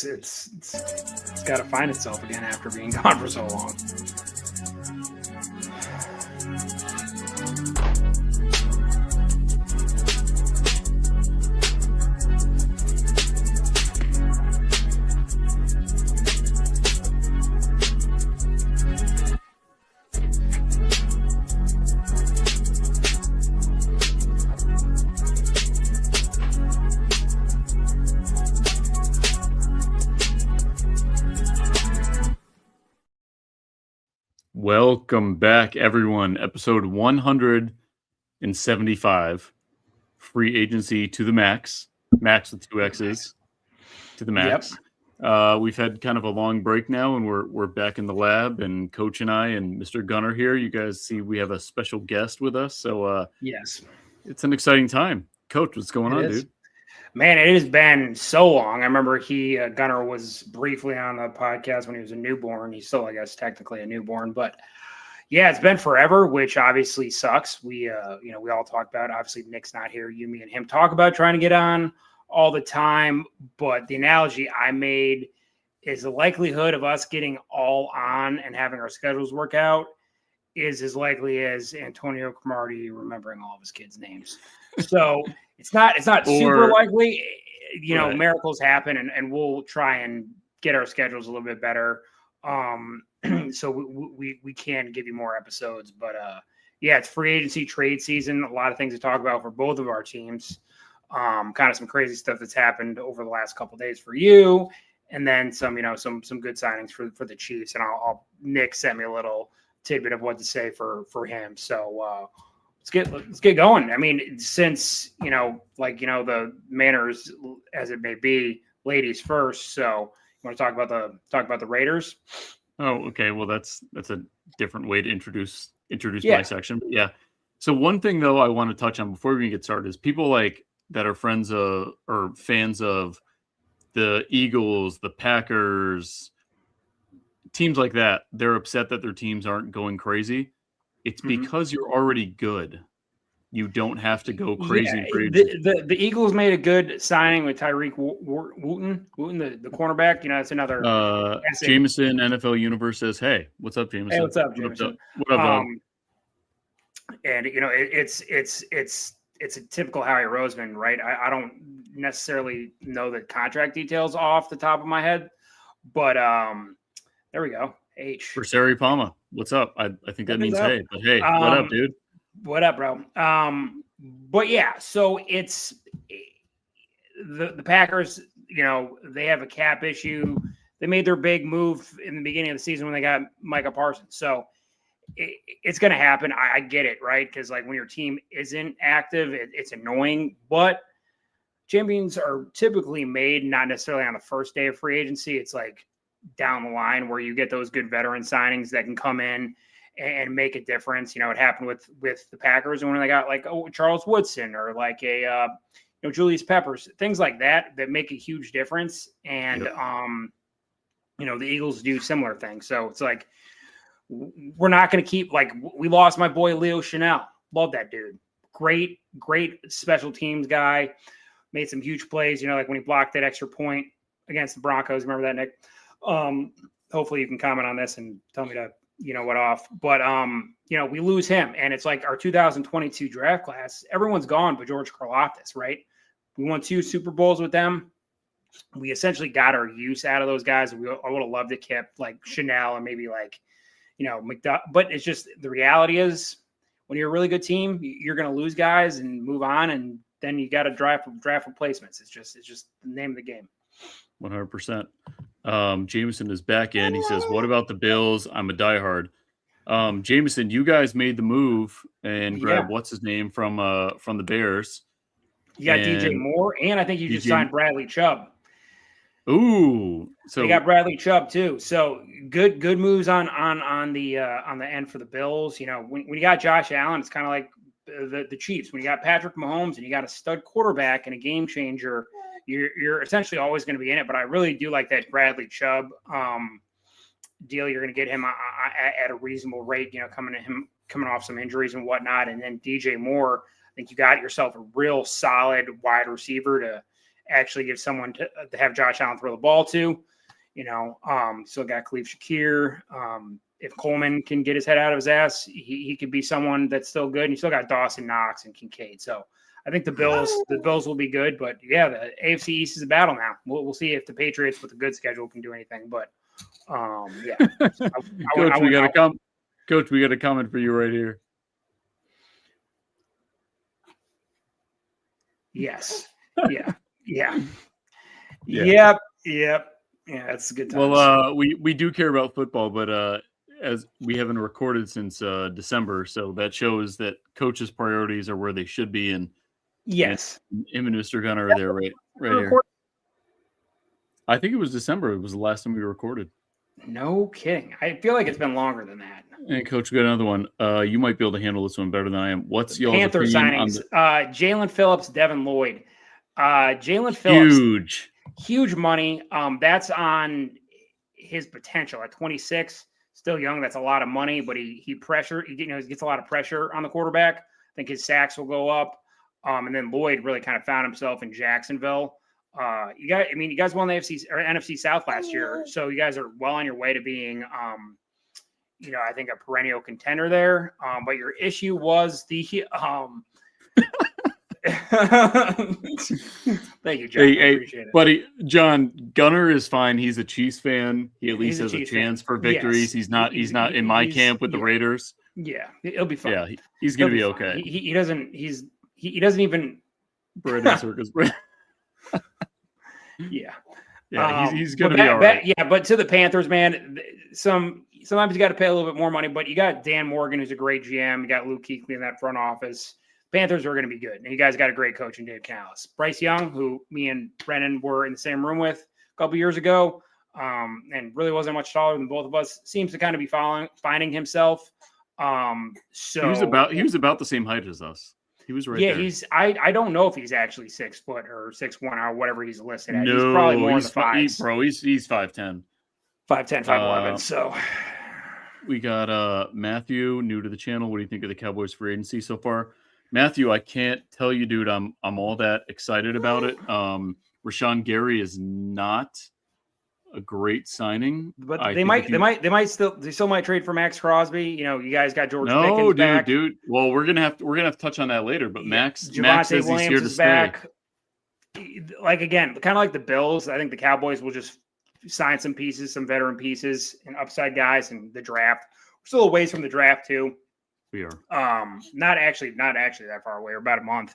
It's got to find itself again after being gone for so long. Welcome back, everyone. Episode 175, free agency to the max. Max with two X's to the max. Yep. We've had kind of a long break now, and we're back in the lab. And Coach and I and Mr. Gunner here. You guys see we have a special guest with us. So yes, it's an exciting time. Coach, what's going on, dude? Man, it has been so long. I remember Gunner was briefly on the podcast when he was a newborn. He's still, I guess, technically a newborn, but yeah, it's been forever, which obviously sucks. We all talk about, obviously Nick's not here. You, me, and him talk about trying to get on all the time. But the analogy I made is the likelihood of us getting all on and having our schedules work out is as likely as Antonio Cromartie remembering all of his kids' names. So it's not super likely. Right. Miracles happen, and we'll try and get our schedules a little bit better. So we can give you more episodes, but yeah, it's free agency trade season. A lot of things to talk about for both of our teams. Kind of some crazy stuff that's happened over the last couple of days for you, and then some good signings for the Chiefs. And Nick sent me a little tidbit of what to say for him. So let's get going. I mean, since the manners as it may be, ladies first. So you want to talk about the Raiders? Oh, okay. Well, that's a different way to introduce my section. But yeah. So one thing though I want to touch on before we even get started is people that are friends of or fans of the Eagles, the Packers, teams like that. They're upset that their teams aren't going crazy. It's because you're already good. You don't have to go crazy. The Eagles made a good signing with Tyreek Wooten, the cornerback. That's another. Jameson, NFL Universe says, "Hey, what's up, Jameson? Hey, what's up, Jameson? What up, dog?" And it's a typical Howie Roseman, right? I don't necessarily know the contract details off the top of my head, but there we go. H. For Sari Palma, what's up? I think that means hey, but hey, what up, dude? What up, bro? But yeah, so it's the Packers, they have a cap issue. They made their big move in the beginning of the season when they got Micah Parsons. So it's going to happen. I get it, right? Because when your team isn't active, it's annoying. But champions are typically made not necessarily on the first day of free agency. It's down the line where you get those good veteran signings that can come in and make a difference. It happened with the Packers when they got Charles Woodson or Julius Peppers, things like that make a huge difference. And the Eagles do similar things. So it's we're not going to keep we lost my boy Leo Chanel. Love that dude. Great special teams guy. Made some huge plays. When he blocked that extra point against the Broncos. Remember that, Nick? Hopefully you can comment on this and tell me to what off. But we lose him, and it's our 2022 draft class. Everyone's gone but George Karlaftis, right? We won 2 Super Bowls with them. We essentially got our use out of those guys. I would have loved to keep Chanel and maybe McDuck. But it's just the reality is when you're a really good team, you're going to lose guys and move on, and then you got to draft replacements. It's just the name of the game. 100%. Jameson is back in. He says, "What about the Bills? I'm a diehard." Jameson, you guys made the move and grabbed what's his name from the Bears. You got DJ Moore, and I think you just signed Bradley Chubb. Ooh, so they got Bradley Chubb too. So good moves on the end for the Bills. When you got Josh Allen, it's kind of like the Chiefs. When you got Patrick Mahomes and you got a stud quarterback and a game changer, you're essentially always going to be in it. But I really do like that Bradley Chubb deal. You're going to get him at a reasonable rate. Coming off some injuries and whatnot, and then DJ Moore. I think you got yourself a real solid wide receiver to actually give someone to have Josh Allen throw the ball to. Still got Khalif Shakir. If Coleman can get his head out of his ass, he could be someone that's still good. And you still got Dawson Knox and Kincaid. So I think the Bills will be good. But yeah, the AFC East is a battle now. We'll see if the Patriots with a good schedule can do anything. But yeah, Coach, we got a comment for you right here. Yes. Yeah. Yep. Yeah, that's a good time. Well, we do care about football, but as we haven't recorded since December, so that shows that coaches' priorities are where they should be. And yes, and him and Mr. Gunner are there right here. I think it was December. It was the last time we recorded. No kidding. I feel like it's been longer than that. And Coach, we got another one. You might be able to handle this one better than I am. What's your Panther signings? Jalen Phillips, Devin Lloyd. Jalen Phillips, huge money. That's on his potential at 26, still young. That's a lot of money, but he gets a lot of pressure on the quarterback. I think his sacks will go up. And then Lloyd really kind of found himself in Jacksonville. You guys won the NFC South last year, so you guys are well on your way to being, I think a perennial contender there. But your issue was the Thank you, John. I appreciate it. Buddy, John, Gunner is fine. He's a Chiefs fan. He at least has a chance for victories. Yes. He's not in my camp with the Raiders. Yeah, he'll be fine. Yeah, he's gonna be okay. He doesn't even Brandon Circus. Yeah. Yeah, he's gonna be all right. But to the Panthers, man, sometimes you got to pay a little bit more money. But you got Dan Morgan, who's a great GM. You got Luke Kuechly in that front office. Panthers are going to be good. And you guys got a great coach in Dave Canales. Bryce Young, who me and Brennan were in the same room with a couple years ago, and really wasn't much taller than both of us, seems to kind of be finding himself. So he was about the same height as us. He was right there. I don't know if he's actually 6 foot or 6'1" or whatever he's listed at. No, he's probably more in the fives. He's 5'10". 5'10", 5'11". So we got Matthew, new to the channel. What do you think of the Cowboys free agency so far? Matthew, I can't tell you, dude. I'm all that excited about it. Rashawn Gary is not a great signing, but they still might trade for Maxx Crosby. You guys got George Pickens back. Dude. Well, we're gonna have to touch on that later. But Maxx says Williams he's here to stay. Back. Like again, kind of like the Bills. I think the Cowboys will just sign some pieces, some veteran pieces, and upside guys in the draft. We're still a ways from the draft too. We are. Not actually that far away. We're about a month,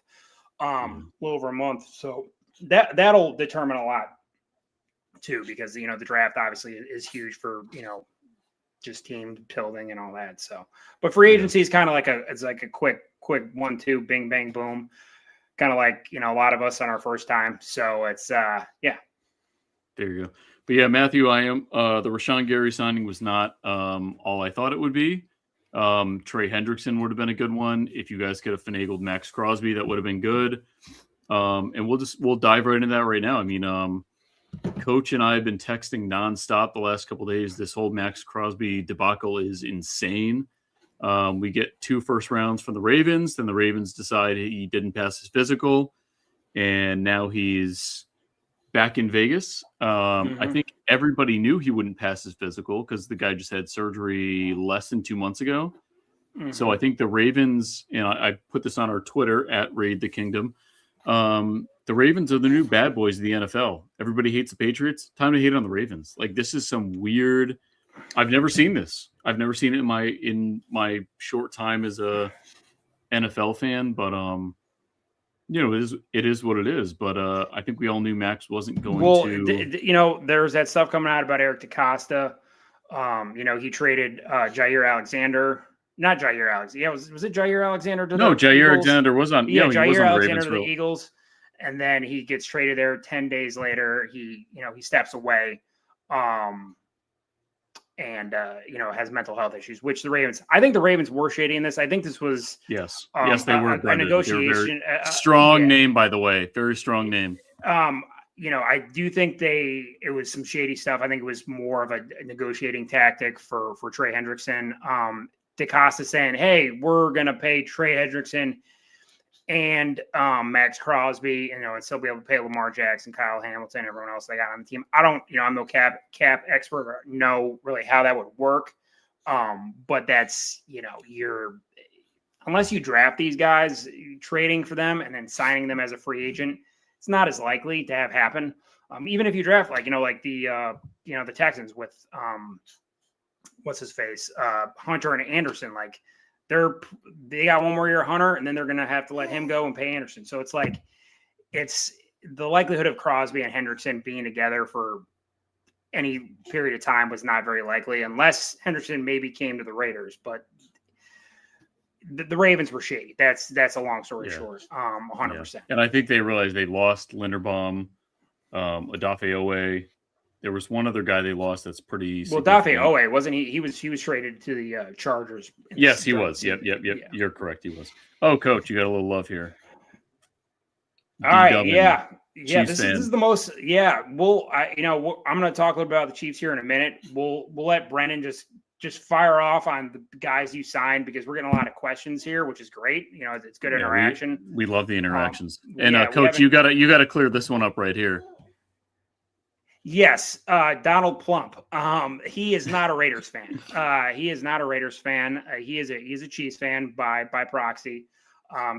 a little over a month. So that'll determine a lot too, because the draft obviously is huge for just team building and all that. So, but free agency is kind of like a quick 1-2, bing bang boom, kind of like a lot of us on our first time. So it's There you go. But yeah, Matthew, I am the Rashawn Gary signing was not all I thought it would be. Trey Hendrickson would have been a good one. If you guys could have finagled Maxx Crosby, that would have been good. And we'll dive right into that right now. I mean, Coach and I have been texting nonstop the last couple of days. This whole Maxx Crosby debacle is insane. We get 2 first rounds from the Ravens. Then the Ravens decide he didn't pass his physical. And now he's back in Vegas. I think everybody knew he wouldn't pass his physical because the guy just had surgery less than 2 months ago. So I think the Ravens, I put this on our Twitter at Raid the Kingdom. The Ravens are the new bad boys of the NFL. Everybody hates the Patriots. Time to hate on the Ravens. Like, this is some weird. I've never seen this. I've never seen it in my short time as a NFL fan, but it is what it is. But I think we all knew Maxx wasn't going to. There's that stuff coming out about Eric DeCosta. He traded Jair Alexander. Not Jair Alexander. Yeah, was it Jair Alexander? No, Jair Alexander was on. Yeah, Jair he was on Alexander to the Eagles, and then he gets traded there. 10 days later, he steps away, and has mental health issues. Which I think the Ravens were shady in this. I think this was yes, they were a negotiation. Strong name, by the way, very strong name. I do think it was some shady stuff. I think it was more of a negotiating tactic for Trey Hendrickson. DeCosta saying, "Hey, we're going to pay Trey Hendrickson and Maxx Crosby, and still be able to pay Lamar Jackson, Kyle Hamilton, everyone else they got on the team. I don't, I'm no cap expert or know really how that would work. But that's, unless you draft these guys, trading for them and then signing them as a free agent, it's not as likely to have happen. Even if you draft like the Texans with what's his face, Hunter and Anderson, like they got one more year of Hunter, and then they're gonna have to let him go and pay Anderson. So it's like it's the likelihood of Crosby and Hendrickson being together for any period of time was not very likely, unless Hendrickson maybe came to the Raiders, but the Ravens were shady. That's a long story short. 100%. And I think they realized they lost Linderbaum, Odafe Owe. There was one other guy they lost that's pretty. Well, Odafe Owe wasn't he? He was traded to the Chargers. Yes, he was. Yep. Yeah. You're correct. He was. Oh, Coach, you got a little love here. All right. Yeah. This is the most. Yeah. Well, I'm going to talk a little about the Chiefs here in a minute. We'll let Brendan just fire off on the guys you signed, because we're getting a lot of questions here, which is great. It's good interaction. We love the interactions. Coach, you gotta clear this one up right here. Yes, Donald Plump. He is not a Raiders fan. He is not a Raiders fan. He is a Chiefs fan by proxy.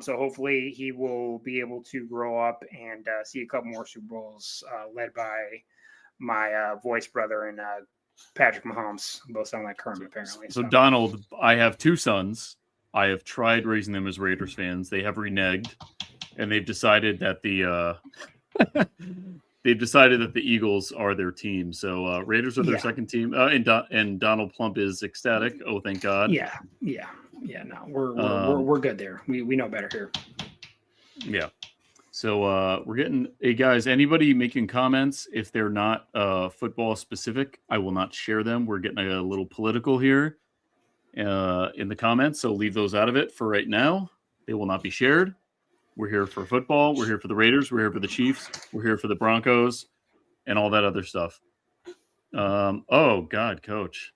So hopefully he will be able to grow up and see a couple more Super Bowls led by my voice brother and Patrick Mahomes. Both sound like Kermit, apparently. So Donald, I have two sons. I have tried raising them as Raiders fans. They have reneged, and they've decided that the Eagles are their team. So Raiders are their second team, and Donald Plump is ecstatic. Oh, thank God. Yeah. No, we're good there. We know better here. Yeah. So we're getting, hey guys, anybody making comments, if they're not football specific, I will not share them. We're getting a little political here in the comments, so leave those out of it for right now. They will not be shared. We're here for football. We're here for the Raiders. We're here for the Chiefs. We're here for the Broncos and all that other stuff. Oh God, Coach.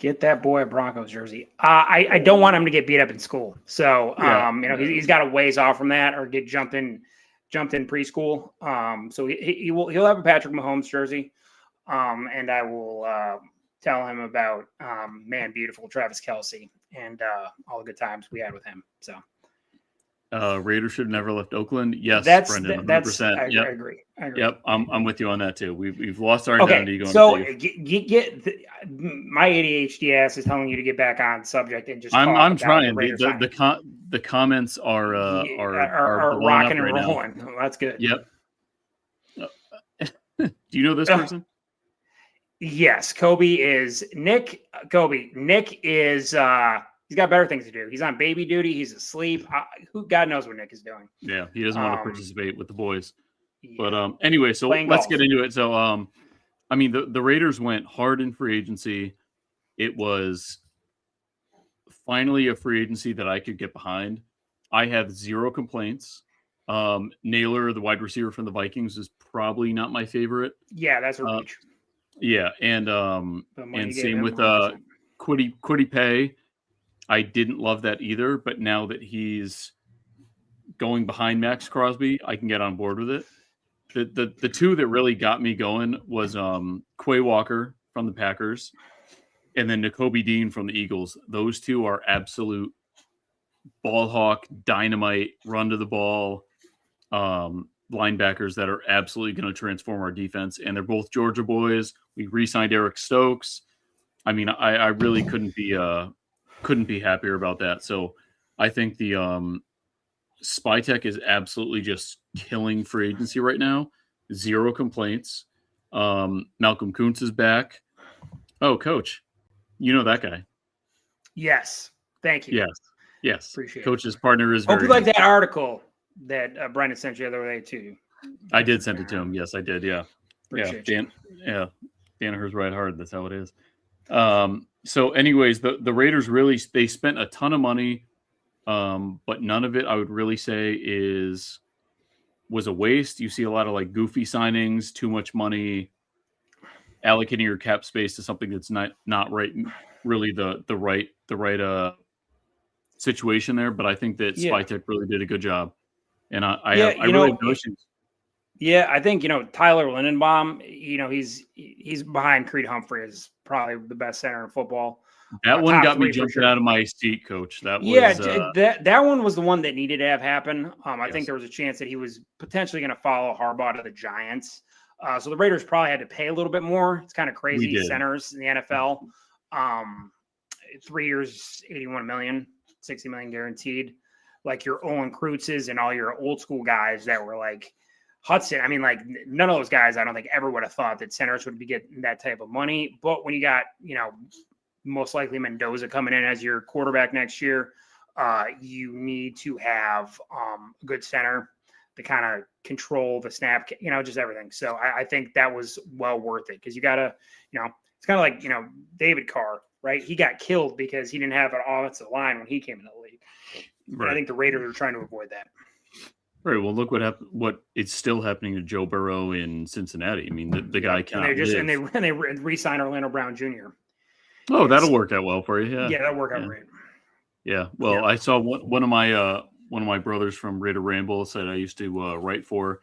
Get that boy a Broncos jersey. I don't want him to get beat up in school. So, he's got a ways off from that, or get jumped in preschool. So he'll have a Patrick Mahomes jersey. And I will tell him about beautiful Travis Kelce and all the good times we had with him. So. Raiders should have never left Oakland. Yes, Brendan, 100%. I agree. Yep, I'm with you on that too. We've lost our identity. Okay, so my ADHD ass is telling you to get back on subject and just. I'm trying. The comments are rocking and right rolling. Well, that's good. Yep. Do you know this person? Yes, Nick. Nick is. He's got better things to do. He's on baby duty. He's asleep. God knows what Nick is doing. Yeah, he doesn't want to participate with the boys. Yeah. But anyway, so let's get into it. So, the Raiders went hard in free agency. It was finally a free agency that I could get behind. I have zero complaints. Naylor, the wide receiver from the Vikings, is probably not my favorite. Yeah, that's a reach. Yeah, and same with Kwity Paye. I didn't love that either, but now that he's going behind Maxx Crosby, I can get on board with it. The two that really got me going was Quay Walker from the Packers and then Nakobe Dean from the Eagles. Those two are absolute ball hawk, dynamite, run to the ball linebackers that are absolutely going to transform our defense. And they're both Georgia boys. We re-signed Eric Stokes. I mean, I really couldn't be happier about that. So I think the Spytech is absolutely just killing free agency right now. Zero complaints. Malcolm Kuntz is back. Oh, Coach, you know that guy. Yes. Thank you. Yes. Appreciate Coach's it. partner is Hope you like that article that Brendan sent you the other day too. I did send it to him. Yes, I did. Yeah. Appreciate you. Danaher's right hard. That's how it is. So anyways, the Raiders really, they spent a ton of money, but none of it I would really say was a waste. You see a lot of like goofy signings, too much money, allocating your cap space to something that's not right, really the right situation there, but I think that Yeah. Spytek really did a good job, and I Yeah, really have no issues. Yeah, I think Tyler Lindenbaum. He's behind Creed Humphrey is probably the best center in football. That one Top got me three for jumping sure. out of my seat, Coach. That Yeah, was that one was the one that needed to have happen. I think yes. there was a chance that he was potentially going to follow Harbaugh to the Giants. So the Raiders probably had to pay a little bit more. It's kind of We crazy. did. Centers in the NFL, 3 years, 81 million, 60 million guaranteed. Like your Olin Krutzes and all your old school guys that were like Hudson. I mean, like none of those guys, I don't think ever would have thought that centers would be getting that type of money. But when you got, most likely Mendoza coming in as your quarterback next year, you need to have a good center to kind of control the snap, just everything. So I think that was well worth it because you got to, it's kind of like, David Carr, right? He got killed because he didn't have an offensive line when he came into the league. Right. I think the Raiders are trying to avoid that. Right. Well, look what happened. What is still happening to Joe Burrow in Cincinnati. I mean, the guy cannot live. And they re-signed Orlando Brown Jr. Oh, that'll work out well for you. Yeah, that'll work out great. Yeah. Well, I saw one of my brothers from Raider Ramble said I used to write for.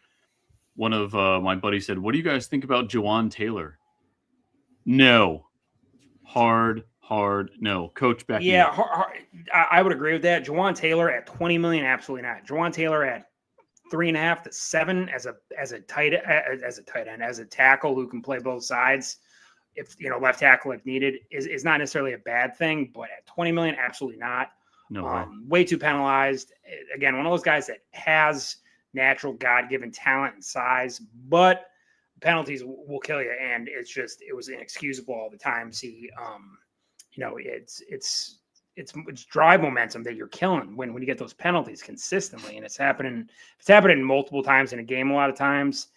One of my buddies said, "What do you guys think about Jawan Taylor?" No, hard no. Coach back. Yeah, I would agree with that. Jawan Taylor at $20 million, absolutely not. Jawan Taylor at 3.5 to 7 as a tight end, as a tackle who can play both sides. If left tackle if needed is not necessarily a bad thing, but at 20 million, absolutely not. No way too penalized. Again, one of those guys that has natural God-given talent and size, but penalties will kill you. And it was inexcusable all the time. See, it's drive momentum that you're killing when you get those penalties consistently, and it's happening multiple times in a game. A lot of times,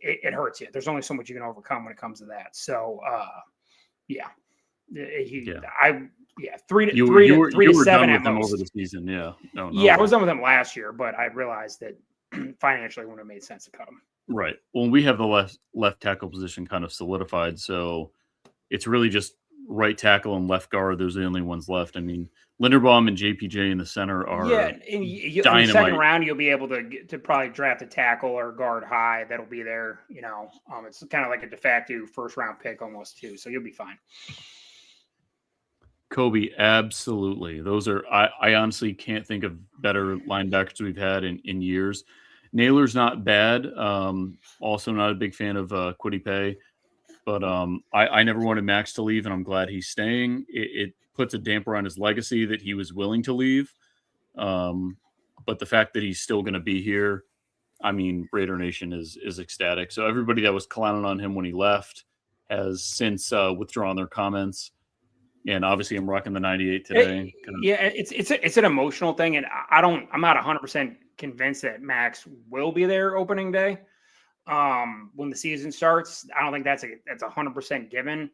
it hurts you. There's only so much you can overcome when it comes to that. So, three to 7 at most over the season. Yeah, no. Yeah, I was done with him last year, but I realized that financially wouldn't have made sense to cut him. Right. Well, we have the left tackle position kind of solidified, so it's really just right tackle and left guard. Those are the only ones left. I mean, Linderbaum and JPJ in the center are in the second round you'll be able to probably draft a tackle or guard high that'll be there. It's kind of like a de facto first round pick almost too, so you'll be fine. Kobe, absolutely. Those are I honestly can't think of better linebackers we've had in years. Naylor's not bad. Also not a big fan of Kwity Paye. But I never wanted Maxx to leave, and I'm glad he's staying. It puts a damper on his legacy that he was willing to leave. But the fact that he's still going to be here, I mean, Raider Nation is ecstatic. So everybody that was clowning on him when he left has since withdrawn their comments. And obviously, I'm rocking the 98 today. It's an emotional thing, and I'm not 100% convinced that Maxx will be there opening day. When the season starts, I don't think that's 100% given.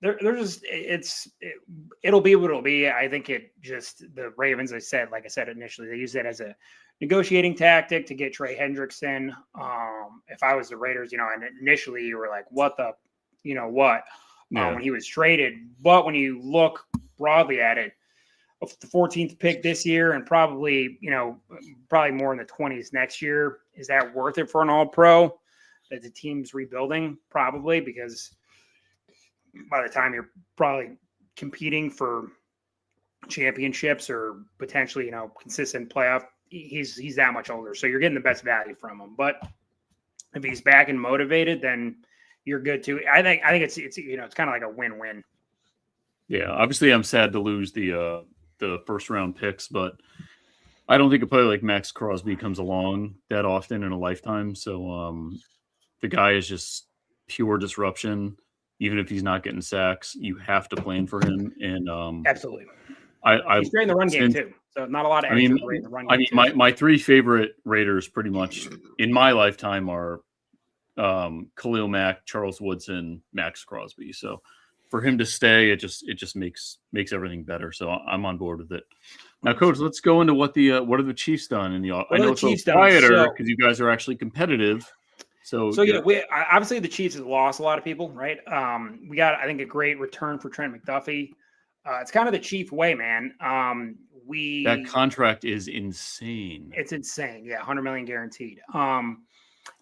It'll be what it'll be. I think the Ravens, like I said initially, they use that as a negotiating tactic to get Trey Hendrickson. If I was the Raiders, and initially you were like, what the, when he was traded. But when you look broadly at it, the 14th pick this year and probably more in the 20s next year, is that worth it for an all-pro that the team's rebuilding? Probably, because by the time you're probably competing for championships or potentially, consistent playoff, he's that much older. So you're getting the best value from him. But if he's back and motivated, then you're good too. I think it's kind of like a win-win. Yeah, obviously I'm sad to lose the first round picks, but I don't think a player like Maxx Crosby comes along that often in a lifetime. So the guy is just pure disruption. Even if he's not getting sacks, you have to plan for him. And absolutely, he's great in the run game too. So not a lot of great in the run game. My three favorite Raiders, pretty much in my lifetime, are Khalil Mack, Charles Woodson, Maxx Crosby. So for him to stay, it just makes everything better. So I'm on board with it. Now, Coach, let's go into what are the Chiefs done in the. I know it's a little quieter because you guys are actually competitive. So obviously the Chiefs have lost a lot of people, right? We got, I think, a great return for Trent McDuffie. It's kind of the Chief way, man. That contract is insane. It's insane. Yeah, 100 million guaranteed.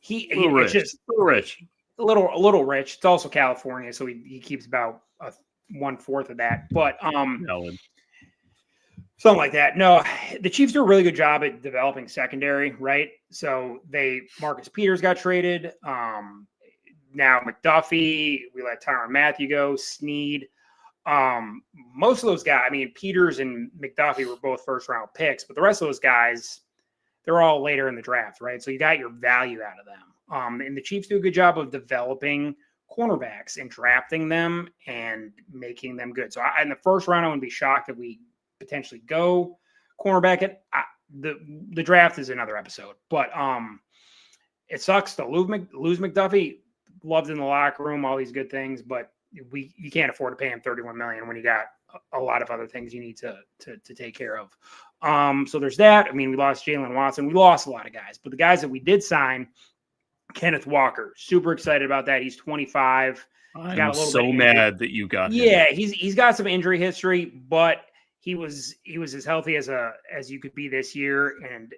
It's just a little rich. A little rich. It's also California, so he keeps about 1/4 of that. But Valid. something like that. No, the Chiefs do a really good job at developing secondary, right? So Marcus Peters got traded. Now McDuffie, we let Tyrann Mathieu go, Snead. Most of those guys, I mean, Peters and McDuffie were both first round picks, but the rest of those guys, they're all later in the draft, right? So you got your value out of them. And the Chiefs do a good job of developing cornerbacks and drafting them and making them good. So in the first round, I wouldn't be shocked if we potentially go cornerback. The draft is another episode, but it sucks to lose McDuffie. Loved in the locker room, all these good things, but you can't afford to pay him $31 million when you got a lot of other things you need to take care of. So there's that. I mean, we lost Jalen Watson. We lost a lot of guys, but the guys that we did sign, Kenneth Walker, super excited about that. He's 25. I'm so mad that you got him. Yeah, he's got some injury history, but he was as healthy as you could be this year, and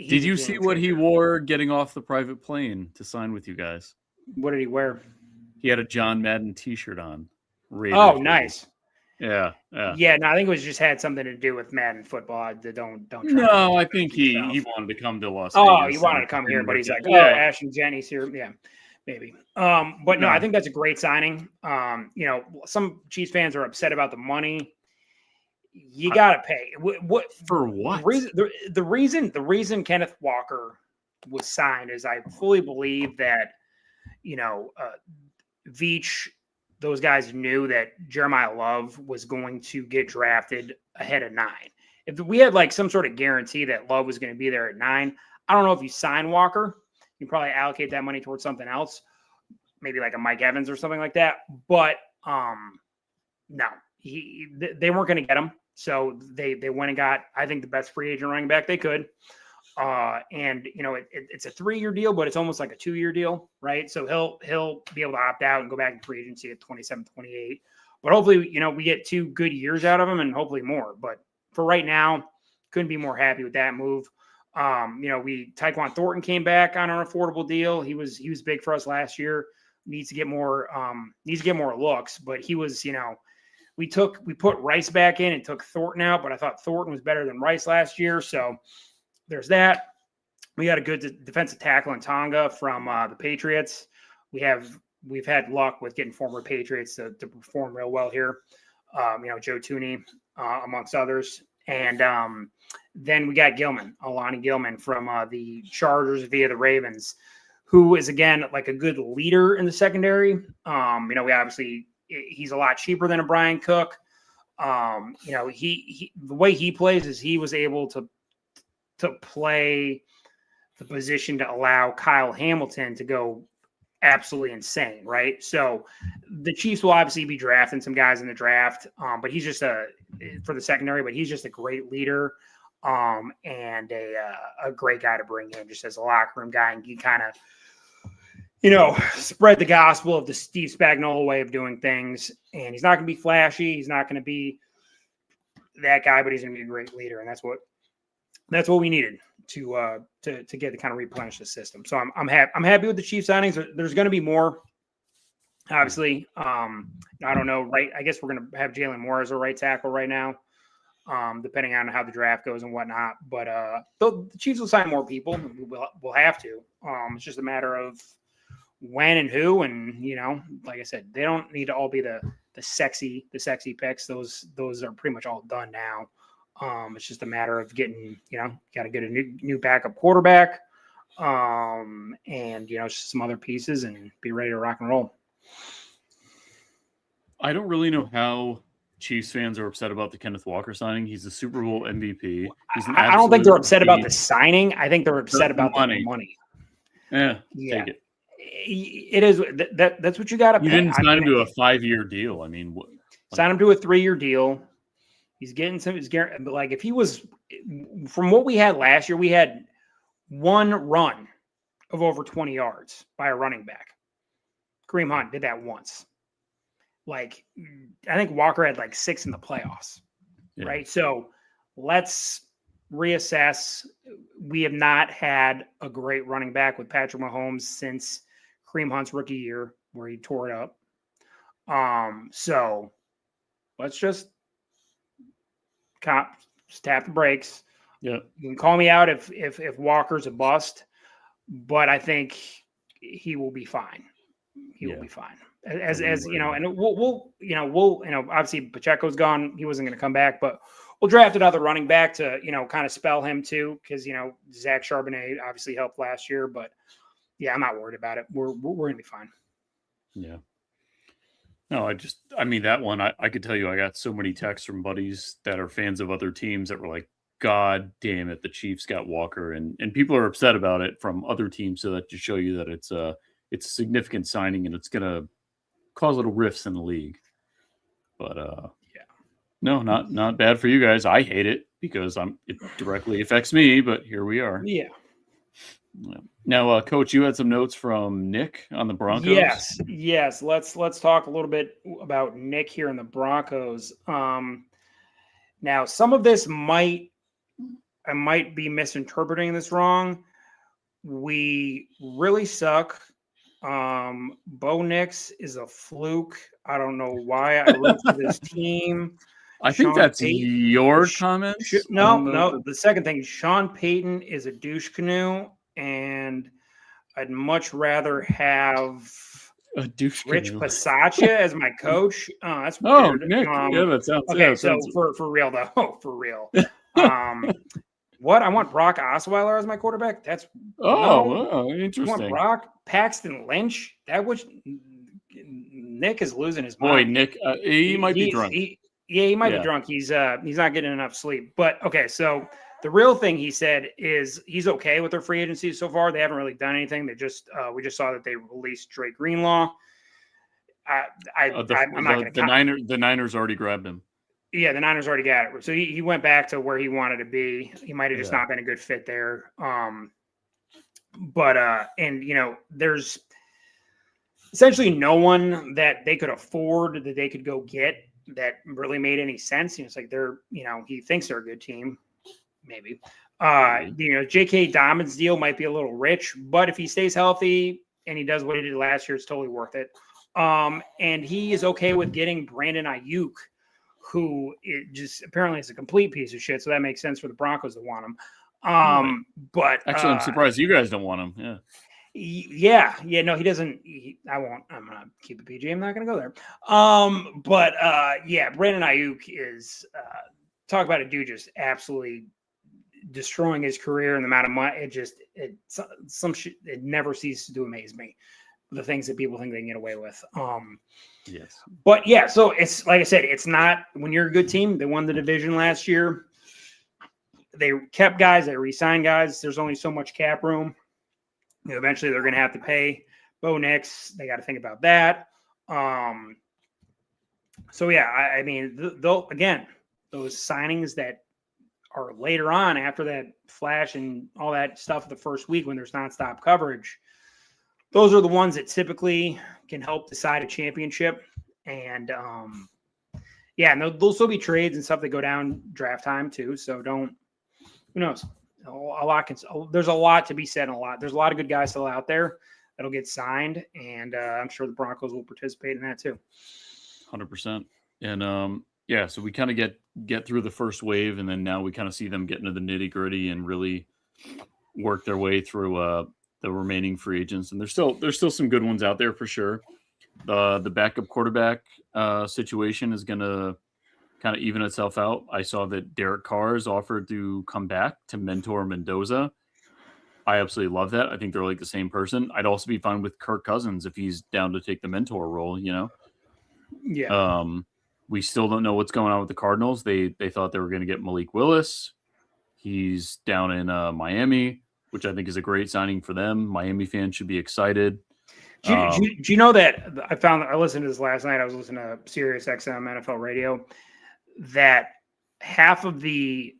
Did you see what he wore getting off the private plane to sign with you guys? What did he wear? He had a John Madden T-shirt on. Oh, nice. Yeah. No, I think it was just had something to do with Madden football. Don't. No, I think he wanted to come to Los Angeles. Oh, he wanted to come here, but he's like, Ashton Jennings here. Yeah, maybe. But no, I think that's a great signing. Some Chiefs fans are upset about the money. You got to pay. What for what? The reason Kenneth Walker was signed is I fully believe that, Veach, those guys knew that Jeremiah Love was going to get drafted ahead of 9. If we had like some sort of guarantee that Love was going to be there at 9, I don't know if you sign Walker, you probably allocate that money towards something else, maybe like a Mike Evans or something like that. But no, they weren't going to get him. So they went and got, I think, the best free agent running back they could. And it's a 3-year deal, but it's almost like a 2-year deal, right? So he'll be able to opt out and go back in free agency at 27, 28. But hopefully, we get 2 good years out of him and hopefully more. But for right now, couldn't be more happy with that move. Tyquan Thornton came back on an affordable deal. He was big for us last year. Needs to get more looks, but he was, we put Rice back in and took Thornton out, but I thought Thornton was better than Rice last year. So there's that. We got a good defensive tackle in Tonga from the Patriots. We've had luck with getting former Patriots to perform real well here. Joe Tooney, amongst others. And then we got Alani Gilman from the Chargers via the Ravens, who is, again, like a good leader in the secondary. We obviously, he's a lot cheaper than a Brian Cook. He the way he plays is he was able to play the position to allow Kyle Hamilton to go absolutely insane, right? So the Chiefs will obviously be drafting some guys in the draft, but he's just for the secondary, but he's just a great leader and a great guy to bring in just as a locker room guy, and he kind of, spread the gospel of the Steve Spagnuolo way of doing things. And he's not going to be flashy. He's not going to be that guy, but he's going to be a great leader. And that's what we needed to get to kind of replenish the system. So I'm happy with the Chiefs signings. There's going to be more, obviously. I don't know, right? I guess we're going to have Jalen Moore as a right tackle right now, depending on how the draft goes and whatnot. But the Chiefs will sign more people. We'll have to. It's just a matter of when and who, and like I said, they don't need to all be the sexy picks. Those are pretty much all done now. It's just a matter of getting, got to get a new backup quarterback, and just some other pieces, and be ready to rock and roll. I don't really know how Chiefs fans are upset about the Kenneth Walker signing. He's a Super Bowl MVP. I don't think they're upset about the signing. I think they're upset about the money. Yeah. Take it. It is that's what you got to pay. You didn't sign him to a 5-year deal. I mean, sign him to a 3-year deal. He's getting some. But like, if he was, from what we had last year, we had one run of over 20 yards by a running back. Kareem Hunt did that once. Like, I think Walker had like 6 in the playoffs. right? So let's reassess. We have not had a great running back with Patrick Mahomes since Kareem Hunt's rookie year, where he tore it up. So let's just tap the brakes. Yeah. You can call me out if Walker's a bust, but I think he will be fine. He will be fine. As you know, and we'll obviously Pacheco's gone. He wasn't going to come back, but we'll draft another running back to, kind of spell him too, because Zach Charbonnet obviously helped last year, but yeah, I'm not worried about it. We're going to be fine. Yeah. No, I mean, that one, I could tell you, I got so many texts from buddies that are fans of other teams that were like, God damn it, the Chiefs got Walker, and people are upset about it from other teams. So that just show you that it's a significant signing, and it's going to cause little rifts in the league. But no, not bad for you guys. I hate it because it directly affects me, but here we are. Yeah. Now, Coach, you had some notes from Nick on the Broncos. Yes. Let's talk a little bit about Nick here in the Broncos. Now, some of this I might be misinterpreting this wrong. We really suck. Bo Nix is a fluke. I don't know why I root for this team. I think that's your comment. No. The second thing, Sean Payton is a douche canoe, and I'd much rather have a douche Rich canoe. Bisaccia as my coach. That's weird. Nick. That sounds okay. So for real though, for real. What? I want Brock Osweiler as my quarterback? That's interesting. I want Brock Paxton Lynch. Nick is losing his mind. Boy, Nick, he might be drunk. He might be drunk. He's not getting enough sleep. But okay, so the real thing he said is he's okay with their free agency so far. They haven't really done anything. They just we just saw that they released Drake Greenlaw. The Niners already grabbed him. Yeah, the Niners already got it. So he went back to where he wanted to be. He might have just not been a good fit there. There's essentially no one that they could afford that they could go get that really made any sense. It's like he thinks they're a good team, maybe. J.K. Dobbins' deal might be a little rich, but if he stays healthy and he does what he did last year, it's totally worth it. And he is okay with getting Brandon Ayuk, who just apparently is a complete piece of shit. So that makes sense for the Broncos to want him. But actually, I'm surprised you guys don't want him. Yeah. No, he doesn't. I won't. I'm going to keep it PG. I'm not going to go there. Brandon Ayuk is talk about a dude just absolutely destroying his career and the amount of money. It never ceases to amaze me, the things that people think they can get away with. Yes. But yeah, so it's like I said, it's not when you're a good team. They won the division last year. They kept guys, they re-signed guys. There's only so much cap room. Eventually they're going to have to pay Bo Nix. They got to think about that. So yeah, I mean, those signings that are later on after that flash and all that stuff the first week when there's nonstop coverage, those are the ones that typically can help decide a championship. And and there'll still be trades and stuff that go down draft time too. So who knows? There's a lot to be said. There's a lot of good guys still out there that'll get signed. And I'm sure the Broncos will participate in that too. 100%. And so we kind of get through the first wave, and then now we kind of see them get into the nitty gritty and really work their way through the remaining free agents. And there's still some good ones out there for sure. The backup quarterback situation is going to kind of even itself out. I saw that Derek Carr is offered to come back to mentor Mendoza. I absolutely love that. I think they're like the same person. I'd also be fine with Kirk Cousins if he's down to take the mentor role, Yeah. We still don't know what's going on with the Cardinals. They thought they were going to get Malik Willis. He's down in Miami, which I think is a great signing for them. Miami fans should be excited. Do you know that I listened to this last night. I was listening to Sirius XM NFL radio, that half of the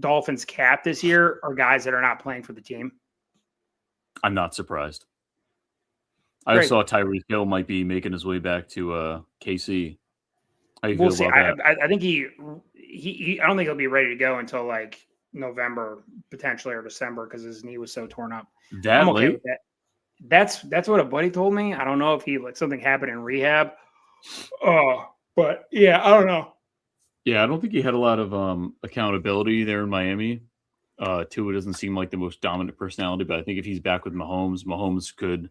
Dolphins cap this year are guys that are not playing for the team. I'm not surprised. I saw Tyreek Hill might be making his way back to KC. How you feel about that? I think I don't think he'll be ready to go until like November potentially or December because his knee was so torn up. That I'm okay late? with that. That's what a buddy told me. I don't know if he like something happened in rehab. But yeah, I don't know. Yeah, I don't think he had a lot of accountability there in Miami. Tua doesn't seem like the most dominant personality, but I think if he's back with Mahomes could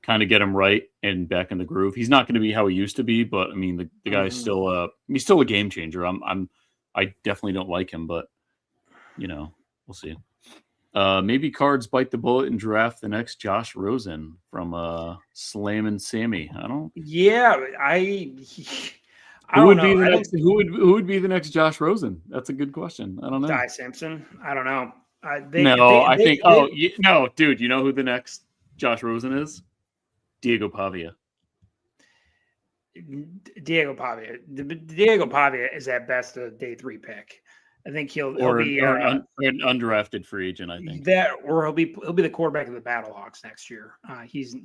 kind of get him right and back in the groove. He's not going to be how he used to be, but I mean the guy's still he's still a game changer. I definitely don't like him, but we'll see. Maybe Cards bite the bullet and draft the next Josh Rosen from Slammin' Sammy. I don't. Yeah, Who would be the next? Who would be the next Josh Rosen? That's a good question. I don't know. Ty Simpson. I don't know. No, dude. You know who the next Josh Rosen is? Diego Pavia. Diego Pavia is at best a day 3 pick. I think he'll be an undrafted free agent. I think he'll be the quarterback of the Battlehawks next year. He's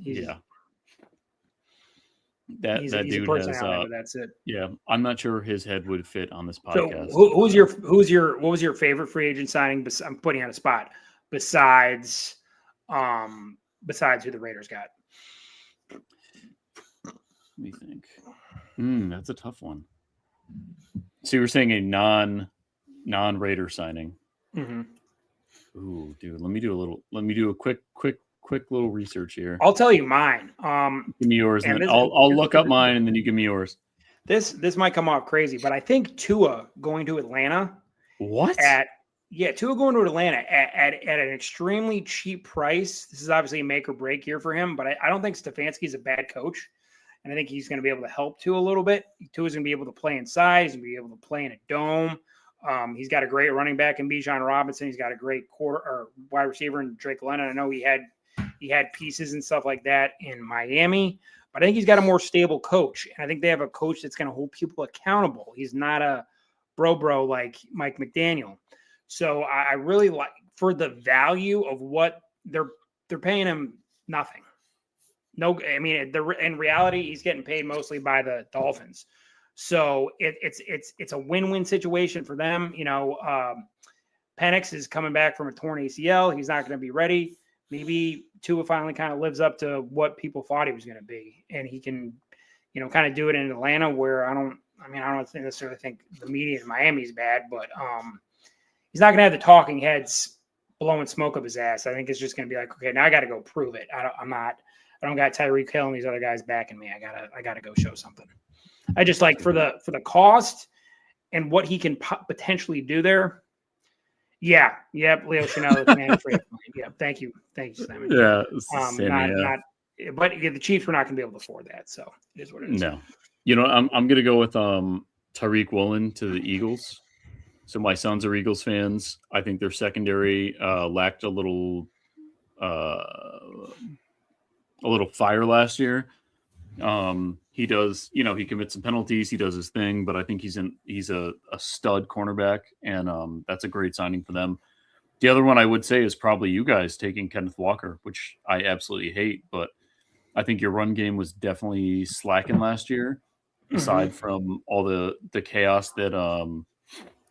that dude has. That's it. Yeah, I'm not sure his head would fit on this podcast. So what was your favorite free agent signing? I'm putting you on a spot. Besides who the Raiders got. Let me think. That's a tough one. So you were saying a non-Raider signing. Mm-hmm. Ooh, dude, let me do a quick little research here. I'll tell you mine. Give me yours, and then I'll look up mine, and then you give me yours. This might come off crazy, but I think Tua going to Atlanta. What? Tua going to Atlanta at an extremely cheap price. This is obviously a make or break year for him, but I don't think Stefanski's a bad coach. And I think he's going to be able to help Tua a little bit. Tua's going to be able to play inside. He's going to be able to play in a dome. He's got a great running back in Bijan Robinson. He's got a great wide receiver in Drake London. I know he had pieces and stuff like that in Miami, but I think he's got a more stable coach. And I think they have a coach that's going to hold people accountable. He's not a bro like Mike McDaniel. So I really like, for the value of what they're paying him, nothing. No, I mean, in reality, he's getting paid mostly by the Dolphins. So it's a win-win situation for them. Penix is coming back from a torn ACL. He's not going to be ready. Maybe Tua finally kind of lives up to what people thought he was going to be, and he can, kind of do it in Atlanta, where I don't necessarily think the media in Miami is bad, but he's not going to have the talking heads blowing smoke up his ass. I think it's just going to be like, okay, now I got to go prove it. I don't got Tyreek Hill and these other guys backing me. I gotta go show something. I just like for the cost and what he can potentially do there. Yeah. Yep. Leo Chanel is man free. Yeah. Thank you, Simon. Yeah. But the Chiefs were not going to be able to afford that. So it is what it is. No. I'm gonna go with Tariq Woolen to the Eagles. So my sons are Eagles fans. I think their secondary lacked a little fire last year. He does, he commits some penalties. He does his thing, but I think he's a stud cornerback, and that's a great signing for them. The other one I would say is probably you guys taking Kenneth Walker, which I absolutely hate, but I think your run game was definitely slacking last year, aside from all the chaos that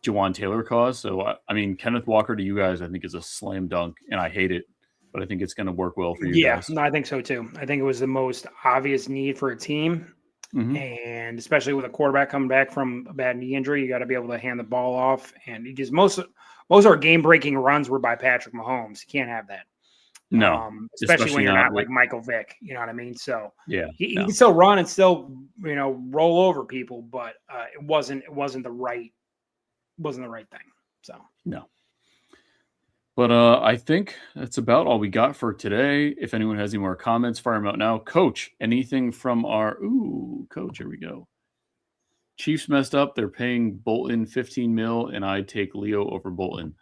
Jawan Taylor caused. So, I mean, Kenneth Walker to you guys, I think, is a slam dunk, and I hate it. But I think it's going to work well for you guys. Yeah, no, I think so too. I think it was the most obvious need for a team. And especially with a quarterback coming back from a bad knee injury, you got to be able to hand the ball off. And most of our game-breaking runs were by Patrick Mahomes. You can't have that. No. Especially when you're not like Michael Vick. You know what I mean? So yeah, he can still run and still, roll over people, but it wasn't the right thing. So no. But I think that's about all we got for today. If anyone has any more comments, fire them out now. Coach, anything from Coach, here we go. Chiefs messed up. They're paying Bolton $15 million, and I'd take Leo over Bolton.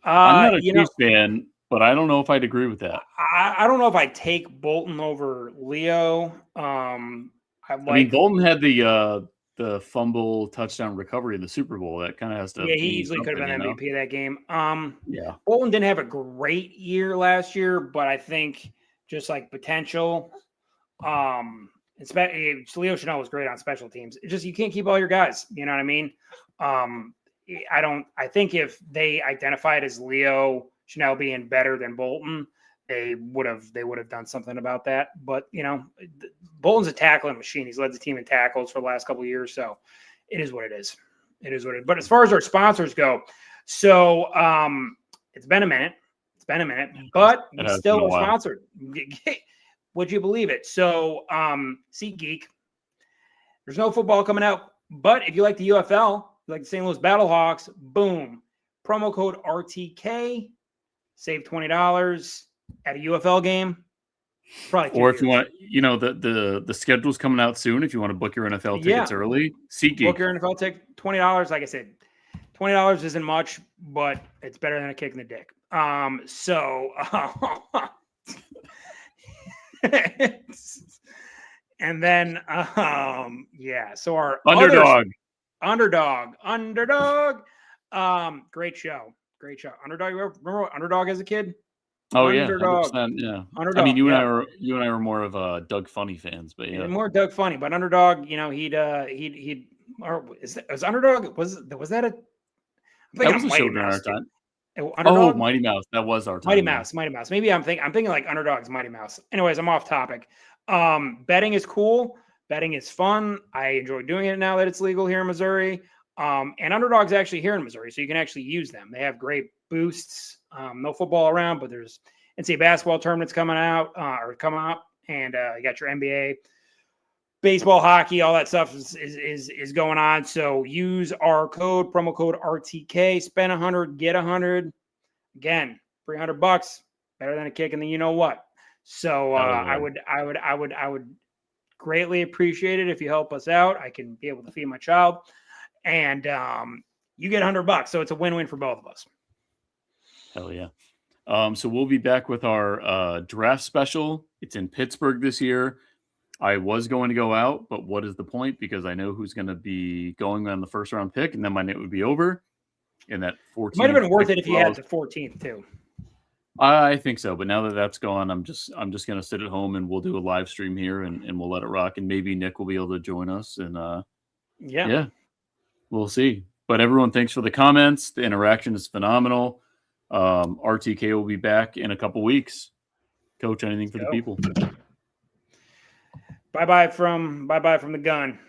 I'm not a Chiefs fan, but I don't know if I'd agree with that. I don't know if I'd take Bolton over Leo. I mean, Bolton had the fumble touchdown recovery in the Super Bowl. That kind of has to. Yeah, he easily could have been MVP of that game. Yeah. Bolton didn't have a great year last year, but I think just like potential, Leo Chanel was great on special teams. It's just, you can't keep all your guys. You know what I mean? I think if they identified as Leo Chanel being better than Bolton, they would have done something about that. But Bolton's a tackling machine. He's led the team in tackles for the last couple of years, so it is what it is. It is what it is. But as far as our sponsors go, so it's been a minute. But we still are sponsored. Would you believe it? So SeatGeek, there's no football coming out, but if you like the UFL, like the St. Louis Battlehawks, boom, promo code RTK, save $20 at a UFL game. Probably or if you want, the schedule's coming out soon. If you want to book your NFL tickets early, SeatGeek. Book your NFL ticket, $20. Like I said, $20 isn't much, but it's better than a kick in the dick. And then so our Underdog. Great show. Underdog. Remember Underdog as a kid? Oh Underdog. Yeah. Underdog. I mean, you and I were more of Doug Funny fans, but yeah, more Doug Funny. But Underdog, he'd or was Underdog was that a? That was a show during our time. Underdog? Oh, Mighty Mouse. That was our time. Mighty Mouse. Maybe I'm thinking like Underdog's Mighty Mouse. Anyways, I'm off topic. Betting is cool. Betting is fun. I enjoy doing it now that it's legal here in Missouri. And Underdog's actually here in Missouri, so you can actually use them. They have great boosts. No football around, but there's NCAA basketball tournaments coming out or coming up, and you got your NBA, baseball, hockey, all that stuff is going on. So use our promo code RTK. Spend 100, get 100. Again, $300, better than a kick in the you know what. So I would greatly appreciate it if you help us out. I can be able to feed my child, and you get $100. So it's a win-win for both of us. Hell yeah. So we'll be back with our draft special. It's in Pittsburgh this year. I was going to go out, but what is the point? Because I know who's going to be going on the first round pick, and then my night would be over. And that 14th might have been worth it if you had the 14th too. I think so, but now that that's gone, I'm just going to sit at home, and we'll do a live stream here, and we'll let it rock. And maybe Nick will be able to join us. And yeah, we'll see. But everyone, thanks for the comments. The interaction is phenomenal. RTK will be back in a couple weeks. Coach, anything for the people? Bye bye from the gun.